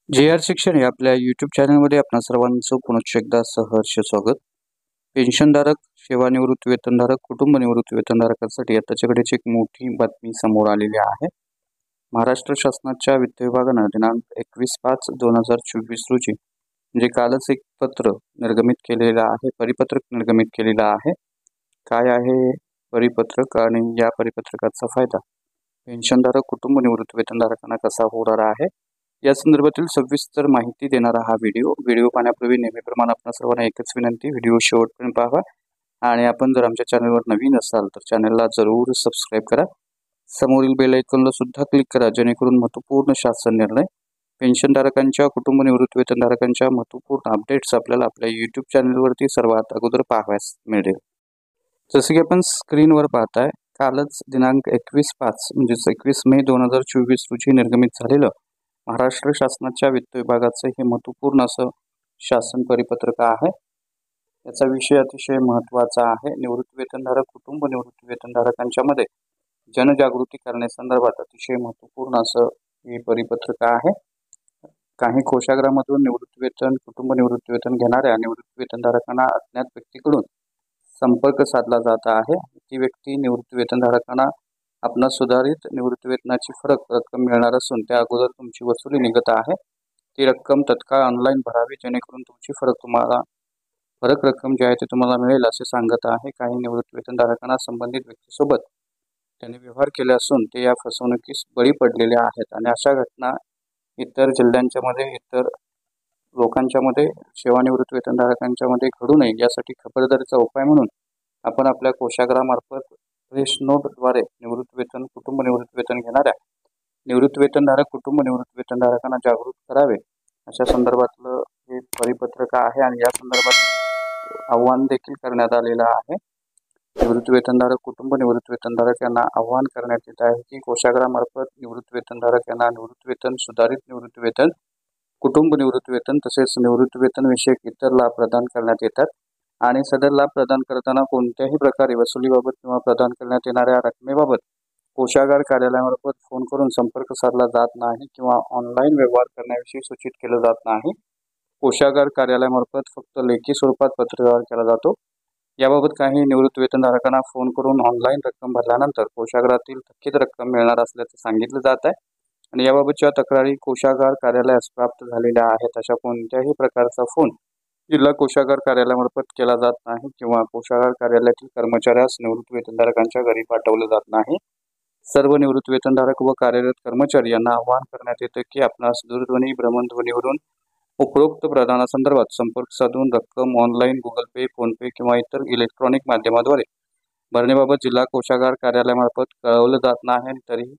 JR. शिक्षण या आपल्या यूट्यूब चॅनलमध्ये आपणा सर्वांचं पुनश्च एकदा सहर्ष स्वागत. पेन्शनधारक, सेवानिवृत्त वेतनधारक, कुटुंब निवृत्त वेतनधारकांसाठी आताच्याकडेची एक मोठी बातमी समोर आलेली आहे. महाराष्ट्र शासनाच्या वित्त विभागानं दिनांक 21/5/2024 रोजी म्हणजे कालच एक पत्र निर्गमित केलेलं आहे, परिपत्रक निर्गमित केलेलं आहे. काय आहे परिपत्रक आणि या परिपत्रकाचा फायदा पेन्शनधारक, कुटुंब निवृत्त वेतनधारकांना कसा होणार आहे, या संदर्भातील सविस्तर माहिती देणारा हा व्हिडिओ पाहण्यापूर्वी नेहमीप्रमाणे आपणा सर्वांना एकच विनंती, व्हिडिओ शेवटपर्यंत पाहा आणि आपण जर आमच्या चॅनलवर नवीन असाल तर चॅनलला जरूर सबस्क्राईब करा. समोरील बेल आयकॉनला सुद्धा क्लिक करा, जेणेकरून महत्त्वपूर्ण शासन निर्णय, पेन्शनधारकांच्या, कुटुंब निवृत्त वेतनधारकांच्या महत्त्वपूर्ण अपडेट्स आपल्याला आपल्या यूट्यूब चॅनलवरती सर्वात अगोदर पाहावयास मिळेल. जसे की आपण स्क्रीनवर पाहताय, कालच दिनांक 21/5 म्हणजेच 21 मे 2024 रोजी निर्गमित झालेलं महाराष्ट्र शासनाच्या वित्त विभागाचं हे महत्त्वपूर्ण असं शासन परिपत्रक आहे. याचा विषय अतिशय महत्त्वाचा आहे. निवृत्त वेतनधारक, कुटुंब निवृत्त वेतनधारकांच्या मध्ये जनजागृती करण्यासंदर्भात अतिशय महत्त्वपूर्ण असं हे परिपत्रक आहे. काही कोषागारामधून निवृत्त वेतन, कुटुंब निवृत्त वेतन घेणाऱ्या निवृत्त वेतनधारकांना अज्ञात व्यक्तीकडून संपर्क साधला जात आहे. ती व्यक्ती निवृत्त वेतनधारकांना आपणास सुधारित निवृत्ती वेतनाची फरक रक्कम मिळणार असून त्या अगोदर तुमची वसुली निघत आहे. ती रक्कम तत्काळ ऑनलाईन भरावी, जेणेकरून तुमची फरक रक्कम जी आहे ती तुम्हाला मिळेल असे सांगत आहे. काही निवृत्त वेतनधारकांना संबंधित व्यक्तीसोबत त्यांनी व्यवहार केले असून ते या फसवणुकीस बळी पडलेले आहेत आणि अशा घटना इतर जिल्ह्यांच्या मध्ये, इतर लोकांच्या मध्ये, सेवानिवृत्त वेतनधारकांच्या मध्ये घडू नये यासाठी खबरदारीचा उपाय म्हणून आपण आपल्या कोषागारामार्फत प्रेस नोटद्वारे निवृत्त वेतन, कुटुंब निवृत्त वेतन घेणाऱ्या निवृत्त वेतनधारक, कुटुंब निवृत्त वेतनधारकांना जागृत करावे अशा संदर्भातलं हे परिपत्रक आहे आणि या संदर्भात आव्हान देखील करण्यात आलेलं आहे. निवृत्त वेतनधारक, कुटुंब निवृत्त वेतनधारक यांना आव्हान करण्यात येत आहे की कोषागारामार्फत निवृत्त वेतनधारक यांना निवृत्त वेतन, सुधारित निवृत्त वेतन, कुटुंब निवृत्त वेतन तसेच निवृत्त वेतन विषयक इतर लाभ प्रदान करण्यात येतात आणि सदर लाभ प्रदान करताना कोणत्याही प्रकारे वसुलीबाबत किंवा प्रदान करण्यात येणाऱ्या रकमेबाबत कोषागार कार्यालयामार्फत फोन करून संपर्क साधला जात नाही किंवा ऑनलाईन व्यवहार करण्याविषयी सूचित केलं जात नाही. कोषागार कार्यालयामार्फत फक्त लेखी स्वरूपात पत्रव्यवहार केला जातो. याबाबत काही निवृत्त वेतनधारकांना फोन करून ऑनलाईन रक्कम भरल्यानंतर कोषागारातील थकीत रक्कम मिळणार असल्याचं सांगितलं जात आहे आणि याबाबतच्या तक्रारी कोषागार कार्यालयास प्राप्त झालेल्या आहेत. अशा कोणत्याही प्रकारचा फोन जिल्हा कोषागार कार्यालयामार्फत केला जात नाही किंवा कोषागार कार्यालयातील कर्मचाऱ्यास निवृत्त वेतनधारकांच्या घरी पाठवले जात नाही. सर्व निवृत्त वेतनधारक व कार्यरत कर्मचारी यांना आवाहन करण्यात येते की आपणास दूरध्वनी, भ्रमणध्वनीवरून उपरोक्त प्रदानासंदर्भात संपर्क साधून रक्कम ऑनलाईन, गुगल पे, फोनपे किंवा इतर इलेक्ट्रॉनिक माध्यमाद्वारे भरण्याबाबत जिल्हा कोषागार कार्यालयामार्फत कळवलं जात नाही आणि तरीही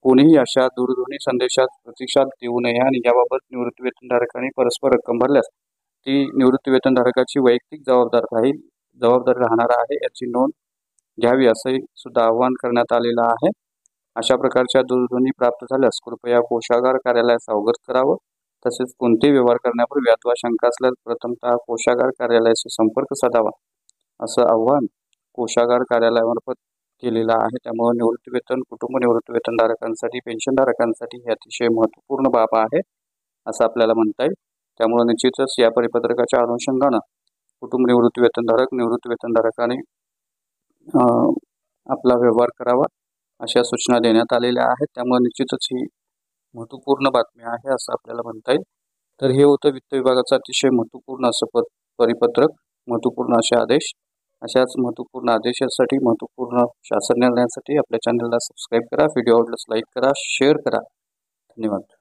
कोणीही अशा दूरध्वनी संदेशात प्रतिसाद देऊ नये आणि याबाबत निवृत्त वेतनधारकांनी परस्पर रक्कम भरल्यास ती निवृत्त वेतनधारकाची वैयक्तिक जबाबदारी राहणार आहे याची नोंद घ्यावी असंही सुद्धा आवाहन करण्यात आलेलं आहे. अशा प्रकारच्या दूरध्वनी प्राप्त झाल्यास कृपया कोषागार कार्यालयास अवगत करावं. तसेच कोणतेही व्यवहार करण्यापूर्वी अथवा शंका असल्यास प्रथमतः कोषागार कार्यालयाशी संपर्क साधावा असं आवाहन कोषागार कार्यालयामार्फत केलेलं आहे. त्यामुळे निवृत्ती वेतन, कुटुंब निवृत्त वेतनधारकांसाठी, पेन्शनधारकांसाठी हे अतिशय महत्त्वपूर्ण बाब आहे असं आपल्याला म्हणता येईल. त्यामुळे निश्चितच या परिपत्रकाच्या अनुषंगानं कुटुंब निवृत्त वेतनधारक, निवृत्त वेतनधारकांनी आपला व्यवहार करावा अशा सूचना देण्यात आलेल्या आहेत. त्यामुळे निश्चितच ही महत्त्वपूर्ण बातमी आहे असं आपल्याला म्हणता येईल. तर हे होतं वित्त विभागाचं अतिशय महत्त्वपूर्ण असं परिपत्रक, महत्त्वपूर्ण असे आदेश. अशाच महत्त्वपूर्ण आदेशासाठी, महत्त्वपूर्ण शासन निर्णयासाठी आपल्या चॅनलला सबस्क्राईब करा. व्हिडिओ आवडल्यास लाईक करा, शेअर करा. धन्यवाद.